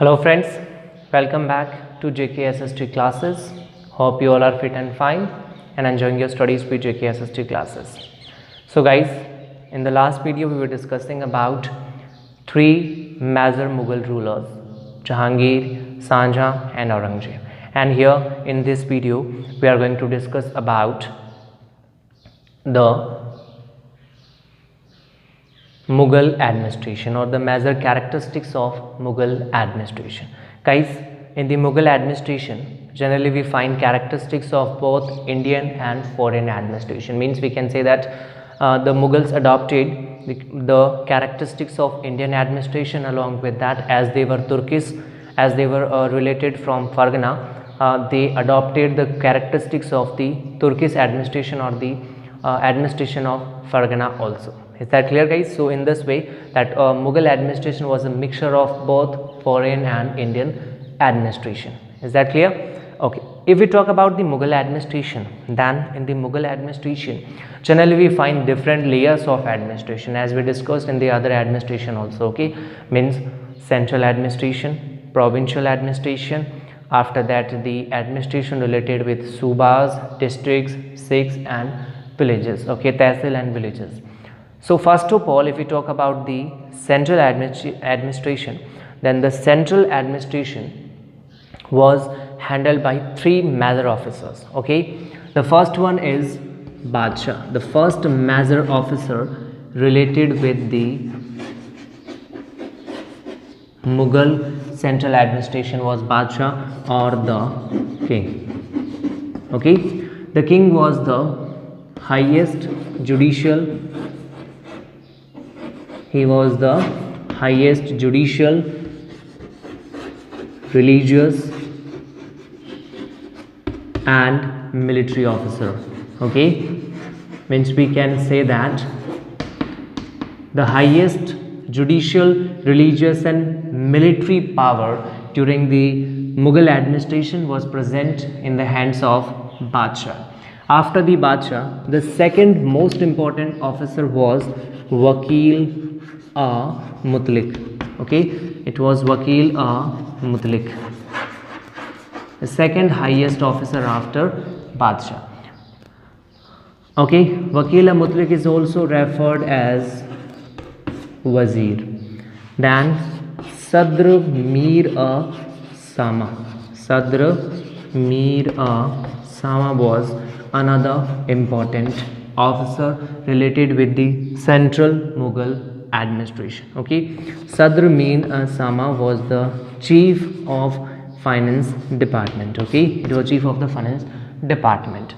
Hello friends, welcome back to JKSST classes. Hope you all are fit and fine and enjoying your studies with JKSST classes. So guys, in the last video we were discussing about three major Mughal rulers, Jahangir, Shahjahan and Aurangzeb. And here in this video we are going to discuss about the Mughal administration or the major characteristics of Mughal administration. Guys, in the Mughal administration, generally we find characteristics of both Indian and foreign administration. Means we can say that the Mughals adopted the characteristics of Indian administration, along with that, as they were Turkish, as they were related from Fargana, they adopted the characteristics of the Turkish administration or the administration of Fargana also. Is that clear, guys? So in this way, that Mughal administration was a mixture of both foreign and Indian administration. Is that clear? Okay. If we talk about the Mughal administration, then in the Mughal administration, generally we find different layers of administration, as we discussed in the other administration also. Okay, means central administration, provincial administration. After that, the administration related with subas, districts, sikhs, and villages. Okay, tehsil and villages. So first of all, if we talk about the central administration, then the central administration was handled by three major officers. Okay, the first one is Badshah. The first major officer related with the Mughal central administration was Badshah or the king. Okay, the king was the highest judicial. He was the highest judicial, religious and military officer. Okay, means we can say that the highest judicial, religious and military power during the Mughal administration was present in the hands of Badshah. After the Badshah, the second most important officer was Wakil Mutlik. Okay, it was Wakil Mutlik, the second highest officer after Badshah. Okay, Wakil Mutlik is also referred as Wazir. Then Sadr Mir Sama. Sadr Mir Sama was another important officer related with the central Mughal administration. Okay, Sadr Mir Sama was the chief of finance department. Okay, it was chief of the finance department.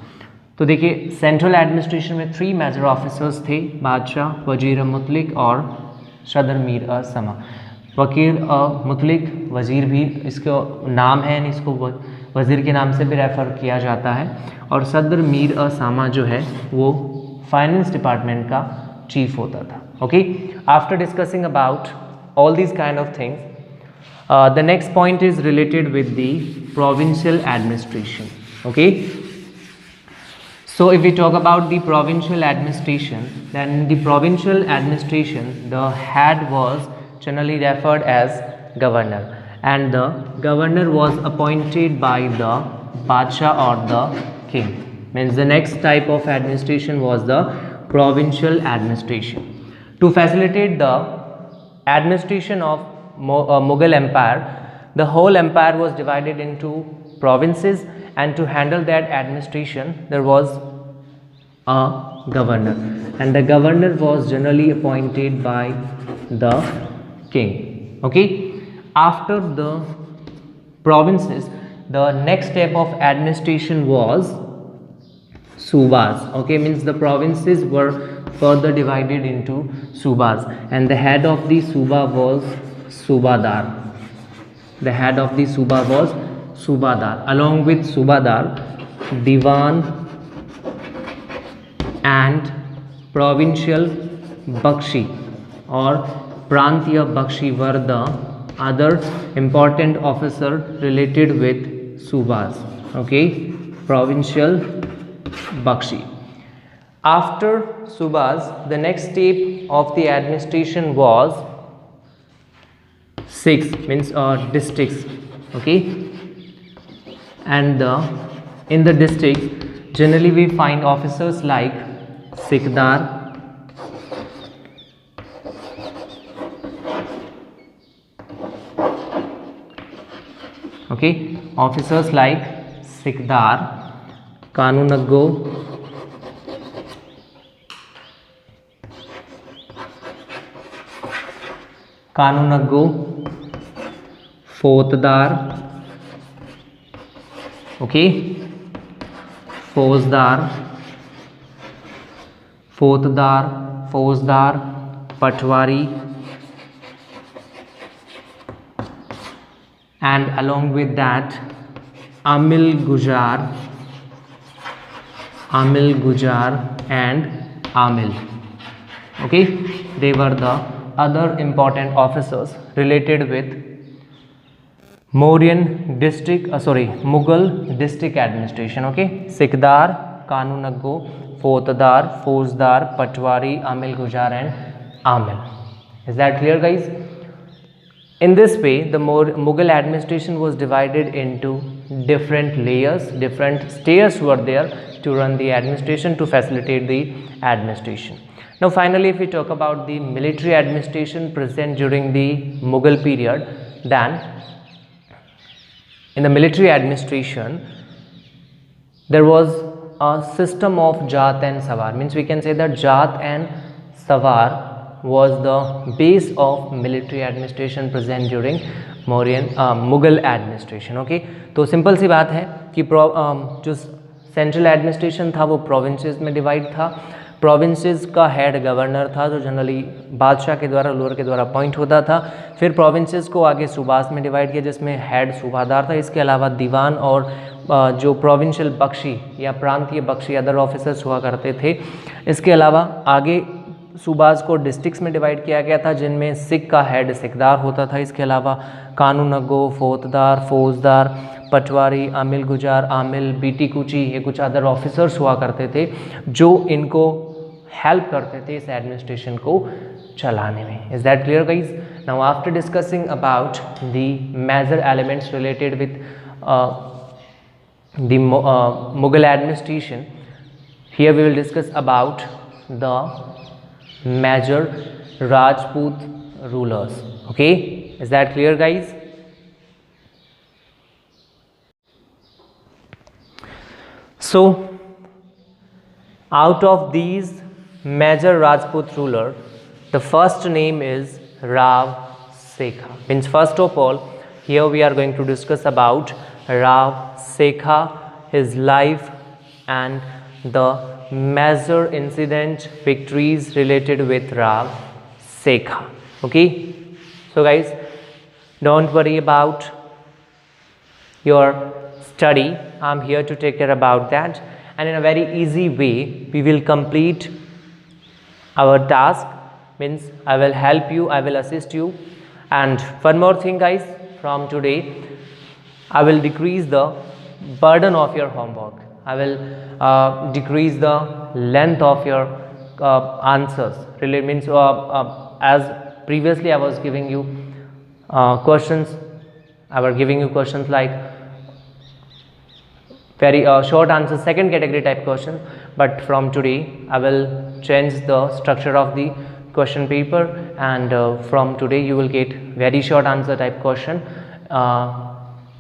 तो देखिए central administration में three major officers थे, बादशाह, वजीर मुतलिक और सदर मीर समा. वकील मुतलिक वज़ीर भी इसका नाम है, इसको वज़ीर के नाम से भी रेफ़र किया जाता है, और सदर मीर सामा जो है वो फाइनेंस डिपार्टमेंट का चीफ होता था. Okay, after discussing about all these kind of things, the next point is related with the provincial administration. Okay, so if we talk about the provincial administration, then the provincial administration, the head was generally referred as governor, and the governor was appointed by the Badshah or the king. Means the next type of administration was the provincial administration. To facilitate the administration of Mughal empire, the whole empire was divided into provinces, and to handle that administration there was a governor, and the governor was generally appointed by the king. Okay, after the provinces, the next step of administration was subas. Okay, means the provinces were further divided into subas, and the head of the suba was subadar. The head of the suba was subadar. Along with subadar, diwan and provincial bakshi or prantiya bakshi were the other important officer related with subas. Okay, provincial bakshi. After subas, the next step of the administration was 6 means districts, okay, and in the district generally we find officers like Sikdar, okay, officers like Sikdar, Kanunaggo, Fotdar, okay, Fosdar, Patwari, and along with that Amil Gujar and Amil, okay, they were the other important officers related with Mughal district administration, okay, Sikdar, Kanunaggo, Fotdar, Fosdar, Patwari, Amil Gujar and Amil. Is that clear, guys? In this way, the Mughal administration was divided into different layers, different stairs were there to run the administration, to facilitate the administration. Now finally, if we talk about the military administration present during the Mughal period, then in the military administration there was a system of Jat and Sawar, means we can say that Jat and Sawar was the base of military administration present during Mughal administration, okay. तो simple सी बात है कि जो central administration था वो provinces में divide था, provinces का हेड गवर्नर था जो जनरली बादशाह के द्वारा, रूलर के द्वारा अपॉइंट होता था। फिर प्रोविंसेस को आगे सूबास में डिवाइड किया जिसमें हेड सूबादार था। इसके अलावा दीवान और जो प्रोविंशियल बख्शी या प्रांतीय बख्शी अदर ऑफिसर्स हुआ करते थे। इसके अलावा आगे सूबास को डिस्ट्रिक्ट्स में डिवाइड किया गया था जिनमें सिख का हेड सिकदार होता था। इसके अलावा कानूनगो, फौतदार, फौजदार, पटवारी, आमिल गुजार, आमिल, बीटी कुची, ये कुछ अदर ऑफिसर्स हुआ करते थे जो इनको हेल्प करते थे इस एडमिनिस्ट्रेशन को चलाने में। Is that clear guys? Now after discussing about the major elements related with the Mughal administration, here we will discuss about the major Rajput rulers. Okay, is that clear guys? So out of these major Rajput ruler, the first name is Rav Sekha. Means first of all here we are going to discuss about Rav Sekha, his life and the major incident victories related with Rav Sekha. Okay, so guys, don't worry about your study, I'm here to take care about that, and in a very easy way we will complete our task. Means I will help you, I will assist you. And one more thing guys, from today I will decrease the burden of your homework. I will decrease the length of your answers. Really means as previously I was giving you questions. I was giving you questions like very short answers, second category type question. But from today I will change the structure of the question paper, and from today you will get very short answer type question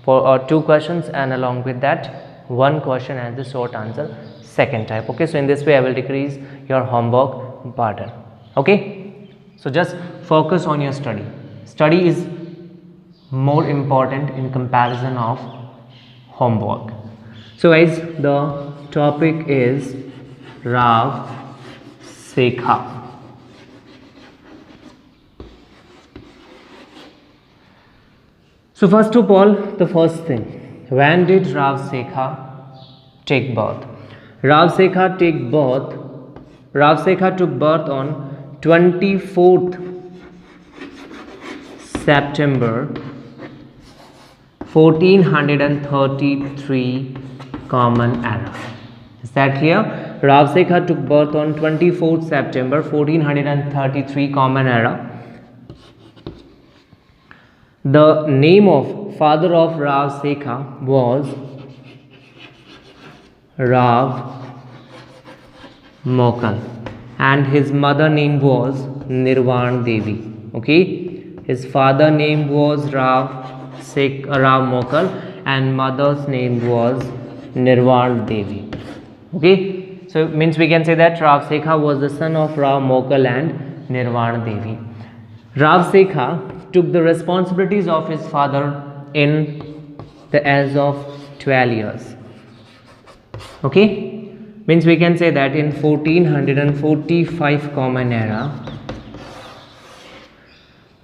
for 2 questions, and along with that 1 question as the short answer second type. Okay, so in this way I will decrease your homework burden. Okay, so just focus on your study. Study is more important in comparison of homework. So guys, the topic is Rav Sekha. So first of all, the first thing, when did Rav Sekha take birth? Rav Sekha took birth on 24th September 1433 Common Era. Is that clear? Rav Sekha took birth on 24th September 1433 Common Era. The name of father of Rav Sekha was Rav Mokal, and his mother name was Nirvan Devi. Okay, his father name was Rav Mokal, and mother's name was Nirvan Devi. Okay, so it means we can say that Rav Sekha was the son of Rav Mokal and Nirvan Devi. Rav Sekha took the responsibilities of his father in the age of 12 years. Okay, means we can say that in 1445 Common Era,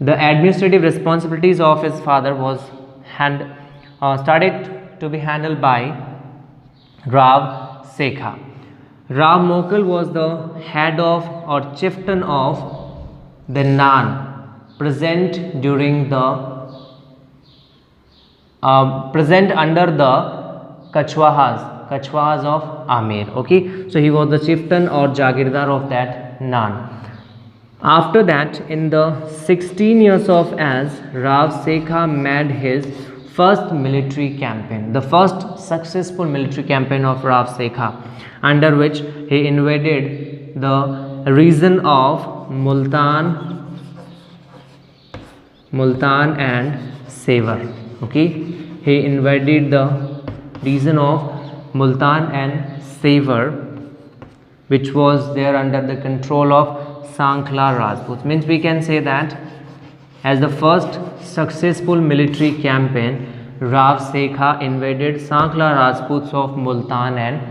the administrative responsibilities of his father was started to be handled by Rav Sekha. Rav Mokal was the head of or chieftain of the Nan present during the present under the Kachwahas of Amer. Okay, so he was the chieftain or Jagirdar of that Nan. After that, in the 16 years of age, Rav Sekha made his first military campaign, the first successful military campaign of Rav Sekha, under which he invaded the region of Multan and Savar. Okay, he invaded the region of Multan and Savar, which was there under the control of Sankla Rajputs. Means we can say that as the first successful military campaign, Rav Sekha invaded Sankla Rajputs of Multan and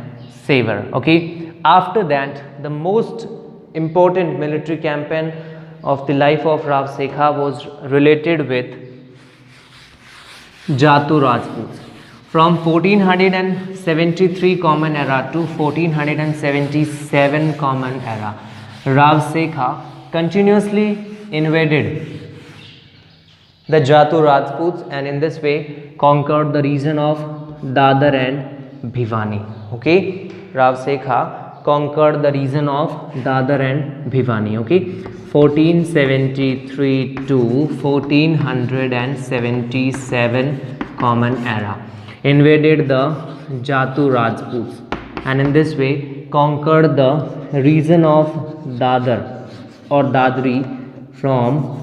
Savar. Okay, after that, the most important military campaign of the life of Rav Sekha was related with Jatu Rajputs. From 1473 Common Era to 1477 Common Era, Rav Sekha continuously invaded the Jatu Rajputs and in this way conquered the region of Dadar and Bhiwani. Okay, Rav Sekha conquered the region of Dadar and Bhiwani. Okay, 1473 to 1477 Common Era, invaded the Jatu Rajputs and in this way conquered the region of Dadar or Dadri from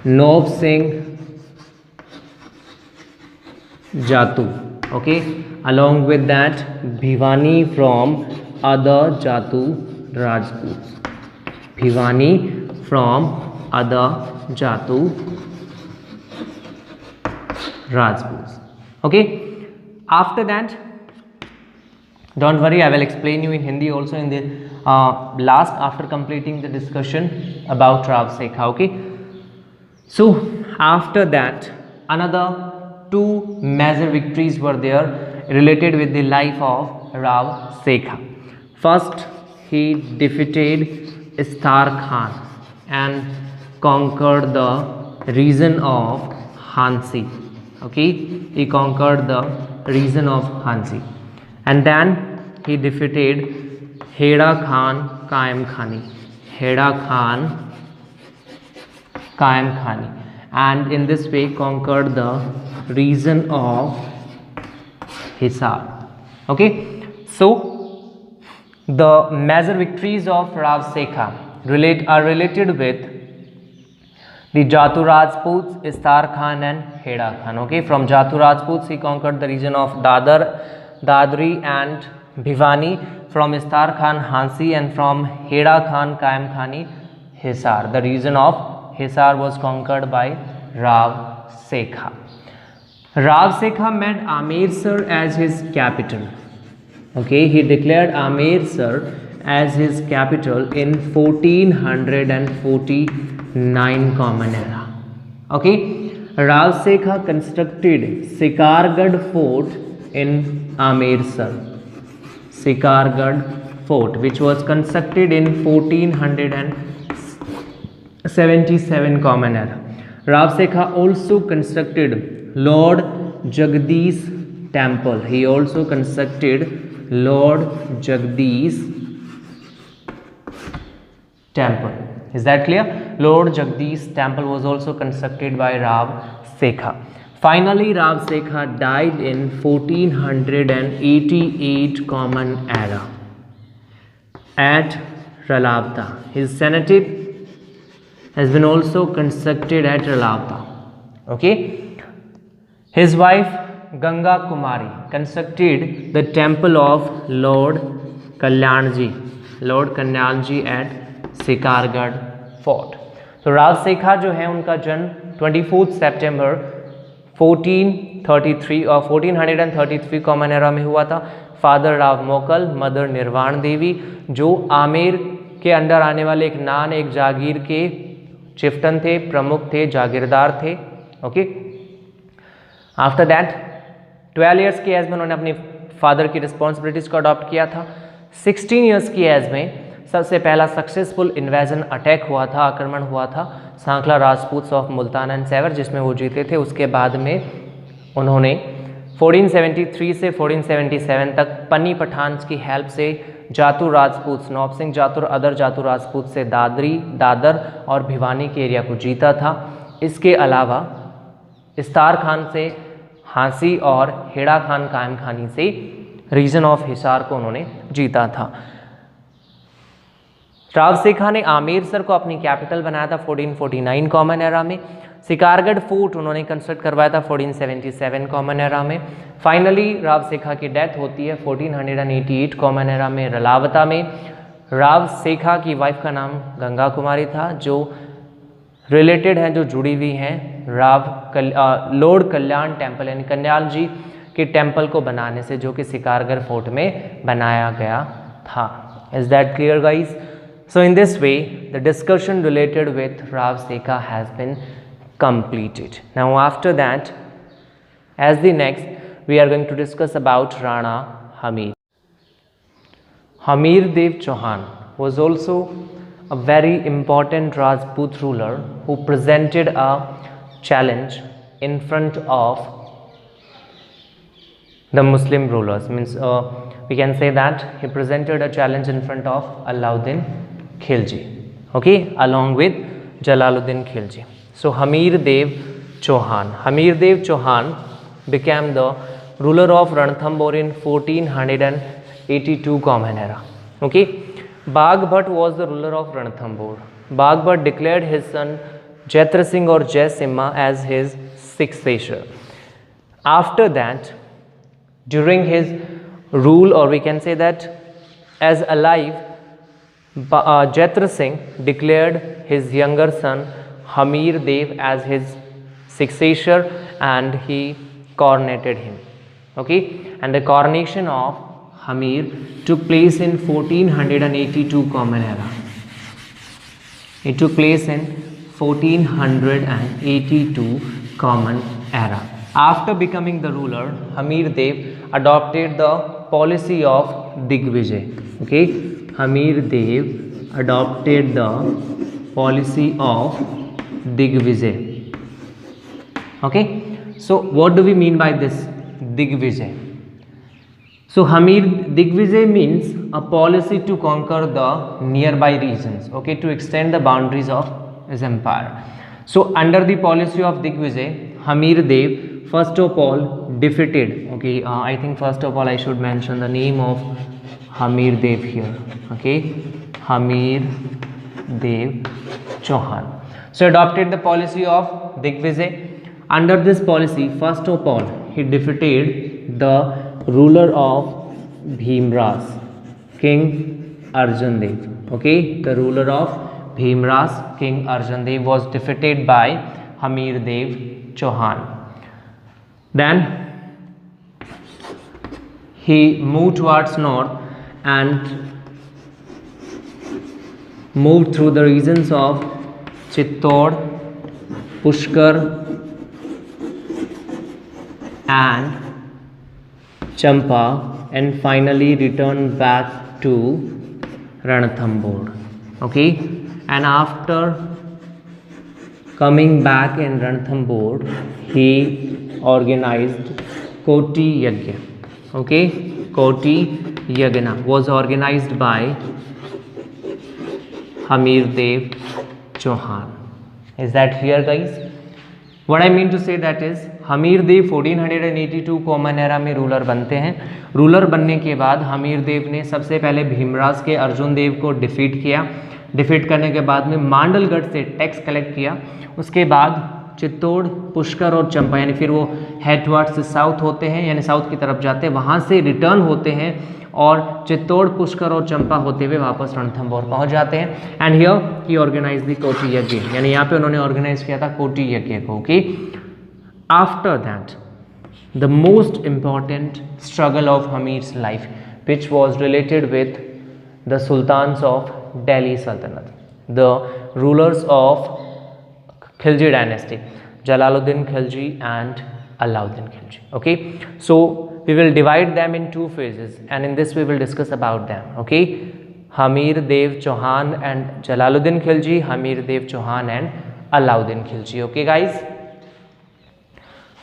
Nob Singh Jatu. Okay, along with that Bhiwani from other Jatu Rajputs. Bhiwani from other Jatu Rajputs. Okay, after that, don't worry, I will explain you in Hindi also in the last after completing the discussion about Rav Sekha. Okay, so after that, another two major victories were there related with the life of Rav Sekha. First, he defeated Istar Khan and conquered the region of Hansi. Okay, he conquered the region of Hansi, and then he defeated Heda Khan Qaim Khani. Heda Khan Qaim Khani, and in this way conquered the region of Hisar. Okay, so the major victories of Rav Sekha are related with the Jatu Rajputs, Istar Khan and Heda Khan. Okay, from Jatu Rajputs he conquered the region of Dadri and Bhiwani, from Istar Khan Hansi, and from Heda Khan Qaim Khani Hisar. The region of Hisar was conquered by Rav Sekha. Rav Sekha made Amritsar as his capital. Okay, he declared Amritsar as his capital in 1449 Common Era. Okay, Rav Sekha constructed Sikargarh Fort in Amritsar. Sikargarh Fort, which was constructed in 1477 Common Era. Rav Sekha also constructed Lord Jagdish Temple. He also constructed Lord Jagdish Temple. Is that clear? Lord Jagdish temple was also constructed by Rav Sekha. Finally, Rav Sekha died in 1488 Common Era at Ralavta. His cenotaph has been also constructed at Ralavta. Okay. His wife Ganga Kumari constructed the temple of Lord Kalyanji at Sikargarh Fort. तो राव शेखा जो है उनका जन्म 24 सितंबर 1433 common era में हुआ था। Father Rao मोकल, mother निर्वाण देवी, जो आमेर के अंडर आने वाले एक नान एक जागीर के चिफ्टन थे, प्रमुख थे, जागीरदार थे। ओके। आफ्टर दैट 12 इयर्स की एज में उन्होंने अपनी फादर की रिस्पॉन्सिबिलिटीज को अडॉप्ट किया था। 16 इयर्स की एज में सबसे पहला सक्सेसफुल इन्वेजन अटैक हुआ था, आक्रमण हुआ था सांकला राजपूत्स ऑफ मुल्तान एंड सैवर, जिसमें वो जीते थे। उसके बाद में उन्होंने 1473 से 1477 तक पन्नी पठान्स की हेल्प से जातुर राजपूत, नौब सिंह जातुर, अदर जातुर राजपूत से दादर और भिवानी के एरिया को जीता था। इसके अलावा इस्तार खान से हांसी और हेड़ा खान कायम खानी से रीजन ऑफ हिसार को उन्होंने जीता था। राव शेखा ने आमेरसर को अपनी कैपिटल बनाया था 1449 कॉमन एरा में। सिकारगढ़ फोर्ट उन्होंने कंस्ट्रक्ट करवाया था 1477 कॉमन एरा में। फाइनली राव शेखा की डेथ होती है 1488 कॉमन एरा में रलावता में। राव शेखा की वाइफ का नाम गंगा कुमारी था, जो रिलेटेड हैं, जो जुड़ी हुई हैं लॉर्ड कल्याण टेम्पल यानी कल्याण जी के टेम्पल को बनाने से, जो कि सिकारगढ़ फोर्ट में बनाया गया था। Is that clear guys? So in this way, the discussion related with Rav Sekha has been completed. Now after that, as the next, we are going to discuss about Rana Hamir. Hamir Dev Chauhan was also a very important Rajput ruler who presented a challenge in front of the Muslim rulers. Means we can say that he presented a challenge in front of Alauddin Khilji, okay, along with Jalaluddin Khilji. So Hamir Dev Chauhan became the ruler of Ranthambore in 1482 common era. Okay, Bagh was the ruler of Ranthambore. Bagh declared his son Jaitra Singh or Jai Simha as his successor. After that, during his rule, or we can say that as alive, Jaitra Singh declared his younger son Hamir Dev as his successor and he coronated him. Okay, and the coronation of Hamir took place in 1482 common era. It took place in 1482 common era. After becoming the ruler, Hamir Dev adopted the policy of Digvijay. Okay, Hamir Dev adopted the policy of Digvijay. Okay, so what do we mean by this Digvijay? So Digvijay means a policy to conquer the nearby regions, okay, to extend the boundaries of his empire. So under the policy of Digvijay, Hamir Dev first of all defeated, okay, I think first of all I should mention the name of Hamir Dev here, okay, Hamir Dev Chauhan. So adopted the policy of Digvijay. Under this policy, first of all, he defeated the ruler of Bhimras, King Arjan Dev. Okay, the ruler of Bhimras, King Arjan Dev was defeated by Hamir Dev Chauhan. Then he moved towards north and moved through the regions of Chittor, Pushkar and Champa, and finally returned back to Ranthambore. Okay, and after coming back in Ranthambore, he organized Koti Yagya. Okay, Koti Yagna was organized by Hamir Dev Chauhan. Is that clear, guys? What I mean to say that is Hammir Dev 1482 common era में ruler बनते हैं। Ruler बनने के बाद हमीर देव ने सबसे पहले भीमराज के अर्जुन देव को डिफीट किया। डिफीट करने के बाद में मांडलगढ़ से टैक्स कलेक्ट किया। उसके बाद चित्तौड़, पुष्कर और चंपा, यानी फिर वो हेडवर्ड से साउथ होते हैं, यानी साउथ की तरफ जाते हैं, वहाँ से रिटर्न होते हैं और चित्तौड़, पुष्कर और चंपा होते हुए वापस रणथंभौर पहुँच जाते हैं। And here he organise the koti yagya, यानी यहाँ पे उन्होंने ऑर्गेनाइज किया था कोटी यज्ञ को। Okay, after that the most important struggle of Hammir's life which was related with the sultans of Delhi Sultanate, the rulers of Khilji dynasty, Jalaluddin Khilji and Alauddin Khilji. Okay, so we will divide them in two phases and in this we will discuss about them. Okay, Hamir Dev Chauhan and Jalaluddin Khilji, Hamir Dev Chauhan and Alauddin Khilji. Okay guys,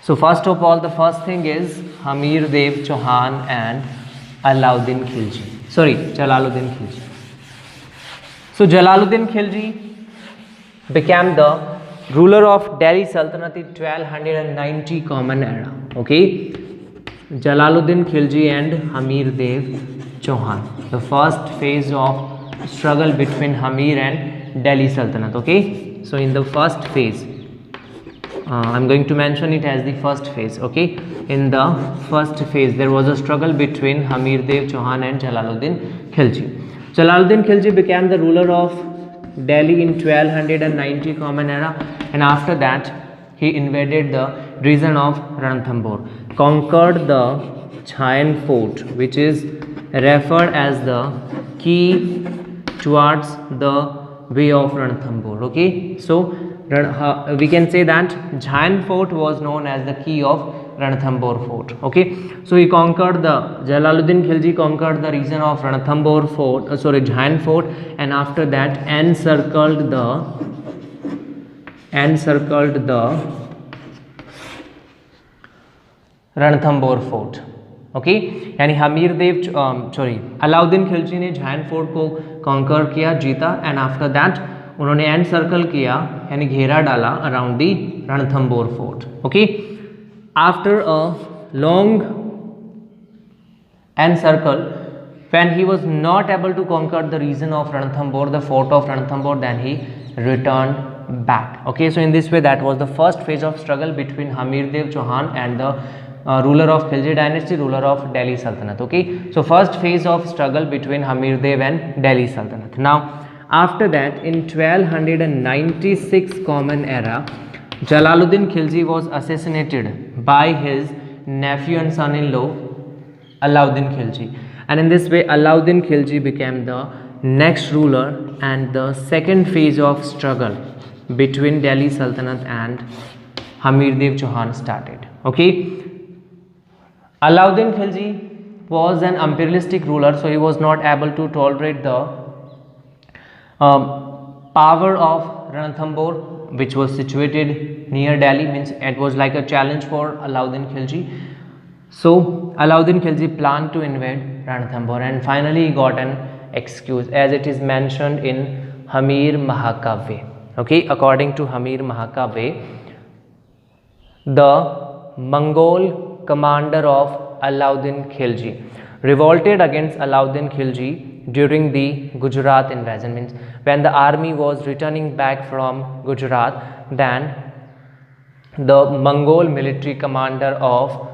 so first of all the first thing is Hamir Dev Chauhan and Alauddin Khilji, sorry, Jalaluddin Khilji. So Jalaluddin Khilji became the ruler of Delhi Sultanate in 1290 common era. Okay, Jalaluddin Khilji and Hamir Dev Chauhan, the first phase of struggle between Hamir and Delhi Sultanate. Okay, so in the first phase, I'm going to mention it as the first phase. Okay, in the first phase there was a struggle between Hamir Dev Chauhan and Jalaluddin Khilji. Jalaluddin Khilji became the ruler of Delhi in 1290 common era, and after that he invaded the region of Ranthambore, conquered the Chhayan Fort, which is referred as the key towards the way of Ranthambore. Okay, so we can say that Chhayan Fort was known as the key of Ranthambore Fort. Okay, so he conquered the Jalaluddin Khilji conquered the region of Ranthambore Fort, Chhayan Fort, and after that encircled the Ranthambore Fort. Okay, यानी हमीर देव अलाउद्दीन खिलजी ने झायन fort को conquer किया, जीता, and after that उन्होंने and circle किया, यानी घेरा डाला around the Ranthambore fort. Okay, after a long and circle, when he was not able to conquer the region of Ranthambore, the fort of Ranthambore, then he returned back. Okay, so in this way that was the first phase of struggle between Hamir Dev Chauhan and the ruler of Khilji dynasty, ruler of Delhi Sultanate. Okay, so first phase of struggle between Hamir Dev and Delhi Sultanate. Now after that, in 1296 common era, Jalaluddin Khilji was assassinated by his nephew and son-in-law Alauddin Khilji. And in this way Alauddin Khilji became the next ruler, and the second phase of struggle between Delhi Sultanate and Hamir Dev Chauhan started. Okay, Alauddin Khilji was an imperialistic ruler, so he was not able to tolerate the power of Ranthambore, which was situated near Delhi. Means it was like a challenge for Alauddin Khilji. So Alauddin Khilji planned to invade Ranthambore, and finally he got an excuse, as it is mentioned in Hamir Mahakavya. Okay, according to Hamir Mahakavya, the Mongol commander of Alauddin Khilji revolted against Alauddin Khilji during the Gujarat invasion. Means when the army was returning back from Gujarat, then the Mongol military commander of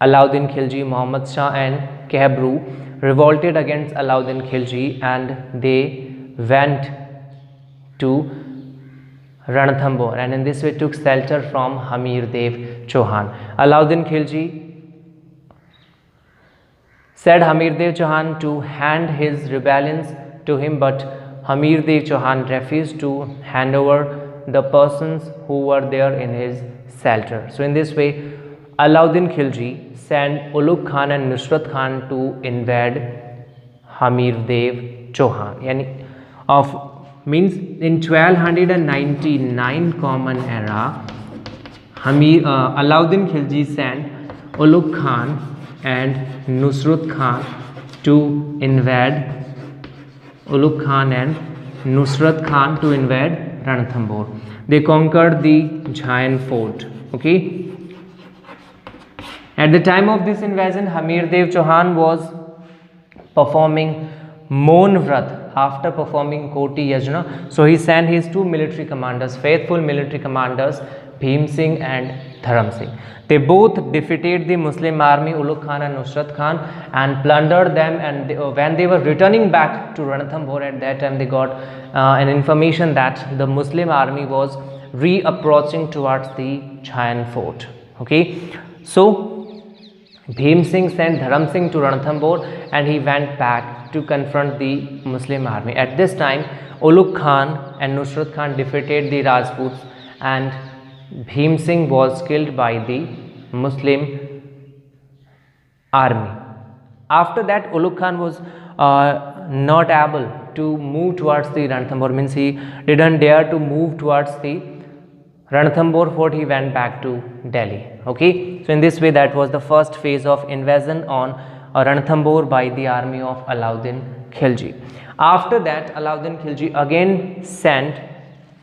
Alauddin Khilji, Muhammad Shah and Kehbru, revolted against Alauddin Khilji, and they went to Ranthambore, and in this way took shelter from Hamir Dev Chauhan. Alauddin Khilji said Hamir Dev Chauhan to hand his rebellions to him, but Hamir Dev Chauhan refused to hand over the persons who were there in his shelter. So in this way Alauddin Khilji sent Ulugh Khan and Nusrat Khan to invade Hamir Dev Chauhan. Yani of means in 1299 common era, Alauddin Khilji sent Ulugh Khan and Nusrat Khan to invade Ulugh Khan and Nusrat Khan to invade Ranthambore. They conquered the Jain fort. Okay. At the time of this invasion, Hamir Dev Chauhan was performing Mon Vrat after performing Koti Yajna. So he sent his two military commanders, faithful military commanders, Bhim Singh and Dharam Singh. They both defeated the Muslim army, Ulugh Khan and Nusrat Khan, and plundered them. And when they were returning back to Ranthambore, at that time they got an information that the Muslim army was re-approaching towards the Jain fort. Okay, so Bhim Singh sent Dharam Singh to Ranthambore and he went back to confront the Muslim army. At this time, Ulugh Khan and Nusrat Khan defeated the Rajputs and Bhim Singh was killed by the Muslim army. After that, Ulugh Khan was not able to move towards the Ranthambore, means he didn't dare to move towards the Ranthambore fort. He went back to Delhi. Okay, so in this way, that was the first phase of invasion on Ranthambore by the army of Alauddin Khilji. After that, Alauddin Khilji again sent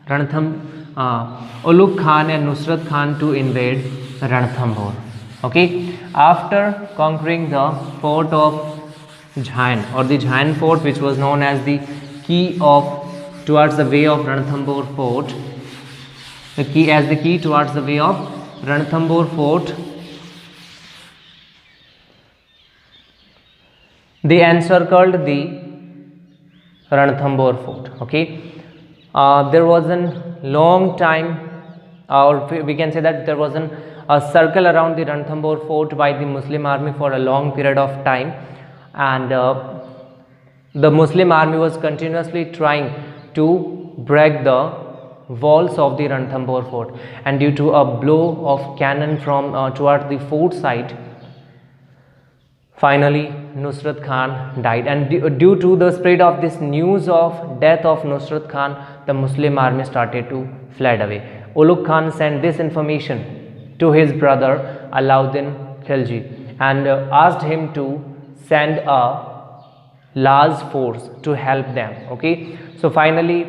Ulugh Khan and Nusrat Khan to invade Ranthambore. Okay, after conquering the fort of Jain, or the Jain fort, which was known as the key towards the way of Ranthambore fort, the key towards the way of Ranthambore fort, they encircled the Ranthambore fort. Okay, there was a long time, or we can say that there was a circle around the Ranthambore fort by the Muslim army for a long period of time, and the Muslim army was continuously trying to break the walls of the Ranthambore fort, and due to a blow of cannon from towards the fort side, finally Nusrat Khan died. And due to the spread of this news of death of Nusrat Khan, the Muslim army started to fled away. Ulugh Khan sent this information to his brother Alauddin Khilji and asked him to send a large force to help them. Okay, so finally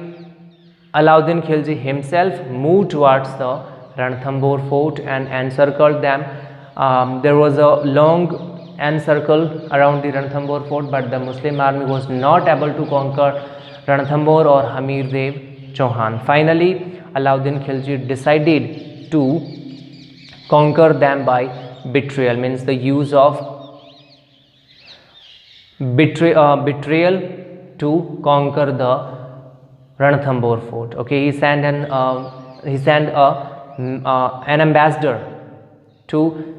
Alauddin Khilji himself moved towards the Ranthambore fort and encircled them. There was a long encircle around the Ranthambore fort, but the Muslim army was not able to conquer Ranthambore or Hamir Dev Chauhan. Finally, Alauddin Khilji decided to conquer them by betrayal, means the use of betrayal to conquer the Ranthambore fort. Okay, he sent an ambassador to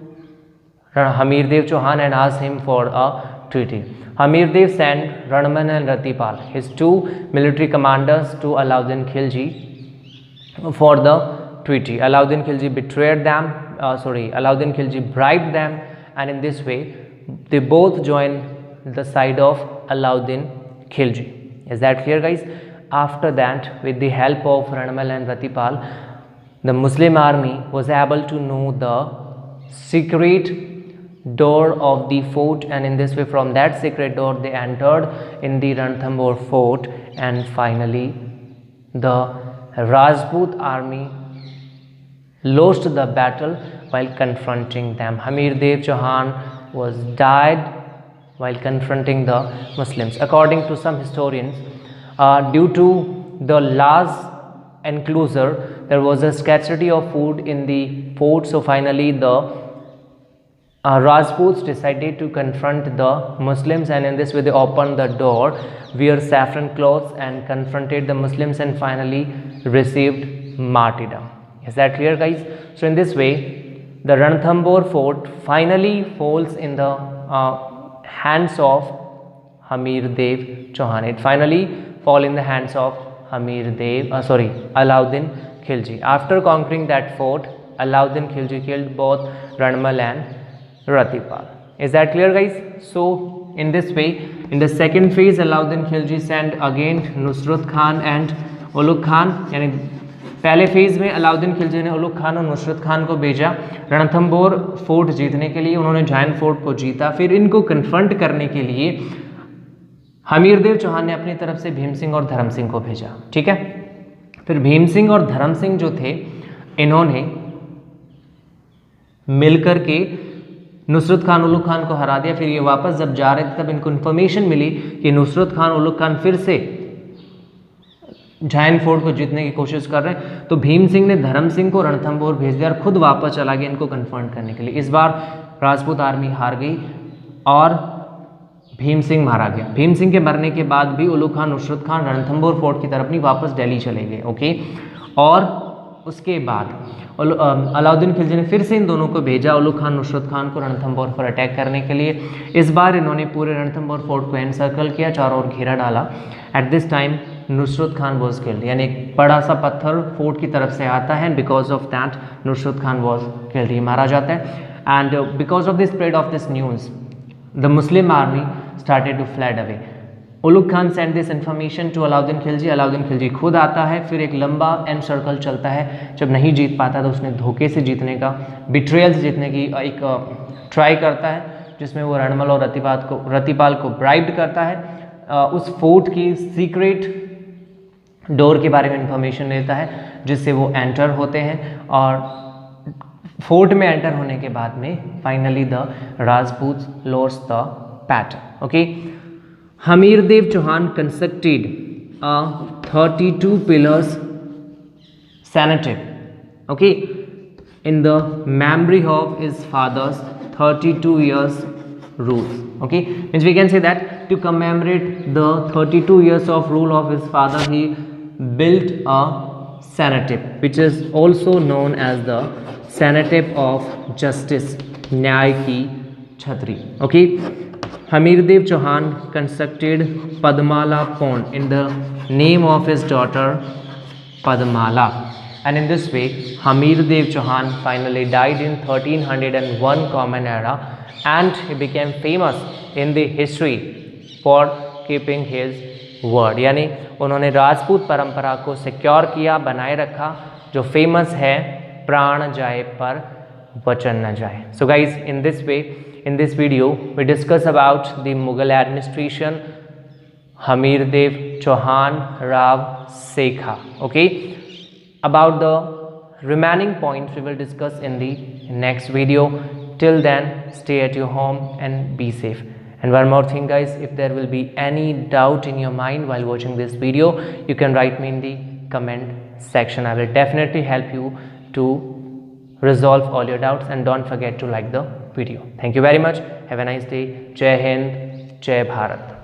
Hamir Dev Chauhan and asked him for a treaty. Hamir Dev sent Ranmal and Ratipal, his two military commanders, to Alauddin Khilji for the treaty. Alauddin Khilji betrayed them. Alauddin Khilji bribed them, and in this way, they both joined the side of Alauddin Khilji. Is that clear, guys? After that, with the help of Ranmal and Ratipal, the Muslim army was able to know the secret door of the fort, and in this way, from that secret door, they entered in the Ranthambore fort, and finally the Rajput army lost the battle while confronting them. Hamir Dev Chauhan was died while confronting the Muslims. According to some historians, due to the large enclosure, there was a scarcity of food in the fort, so finally the Rajputs decided to confront the Muslims, and in this way they opened the door, wear saffron clothes and confronted the Muslims, and finally received martyrdom. Is that clear, guys? So in this way, the Ranthambore fort finally falls in the hands of Hamir Dev Chauhan. It finally fall in the hands of Alauddin Khilji. After conquering that fort, Alauddin Khilji killed both Ranmal and Ratipal. Is that clear, guys? So in this way, in the second phase, Alauddin Khilji sent again Nusrat Khan and Ulugh Khan. यानी पहले phase में अलाउद्दीन खिलजी ने उलुग खान और नुसरत खान को भेजा Ranthambore fort जीतने के लिए. उन्होंने जाइन फोर्ट को जीता. फिर इनको कन्फ्रंट करने के लिए हमीरदेव चौहान ने अपनी तरफ से भीम सिंह और धर्म सिंह को भेजा, ठीक है। फिर भीम सिंह और धर्म सिंह जो थे, इन्होंने मिलकर के नुसरत खान उलुग खान को हरा दिया। फिर ये वापस जब जा रहे थे तब इनको इन्फॉर्मेशन मिली कि नुसरत खान उलुग खान फिर से झायन फोर्ट को जीतने की कोशिश कर रहे हैं। तो भीम सिंह ने धर्म सिंह को रणथंभौर भेज दिया और खुद वापस चला गया इनको कन्फ्रंट करने के लिए। इस बार राजपूत आर्मी हार गई और भीम सिंह मारा गया। भीम सिंह के मरने के बाद भी उलुग खान नुसरत खान रणथंभौर फोर्ट की तरफ नहीं, वापस दिल्ली चले गए, ओके। और उसके बाद अलाउद्दीन खिलजी ने फिर से इन दोनों को भेजा, उलुग खान नुसरत खान को रणथंभौर पर अटैक करने के लिए। इस बार इन्होंने पूरे रणथंभौर फोर्ट को एनसर्कल किया, चारों ओर घेरा डाला। At this time Nusrat Khan was killed, यानी एक बड़ा सा पत्थर फोर्ट की तरफ से आता है, because of that Nusrat Khan was killed, ही मारा जाता है। And because of the spread of this news the Muslim army started to fled away. Ulugh Khan send this information to Alauddin Khilji. Alauddin Khilji खुद आता है, फिर एक लंबा एंड सर्कल चलता है। जब नहीं जीत पाता तो उसने धोखे से जीतने का, बिट्रेयल से जीतने की एक ट्राई करता है, जिसमें वो रणमल और रतिपाल को ब्राइब्ड करता है। उस फोर्ट की सीक्रेट डोर के बारे में इंफॉर्मेशन लेता है, जिससे वो एंटर होते हैं। और फोर्ट में एंटर होने के बाद में finally the Rajput lost the battle, okay. Hammirdev Chauhan constructed a 32 pillars cenotape, okay, in the memory of his father's 32 years rule, okay. Means we can say that to commemorate the 32 years of rule of his father, he built a cenotape, which is also known as the cenotape of justice, न्याय की छतरी, okay. Hamirdev Chauhan constructed Padmala pond in the name of his daughter Padmala, and in this way Hamirdev Chauhan finally died in 1301 Common Era, and he became famous in the history for keeping his word, यानी उन्होंने राजपूत परंपरा को secure किया, बनाए रखा, जो famous है प्राण जाए पर वचन न जाए। So guys, in this video we discuss about the Mughal administration, Hamirdev Chauhan Rao Sekha, okay. About the remaining points we will discuss in the next video. Till then, stay at your home and be safe. And one more thing guys, if there will be any doubt in your mind while watching this video, you can write me in the comment section. I will definitely help you to resolve all your doubts, and don't forget to like the video. Thank you very much. Have a nice day. Jai Hind, Jai Bharat.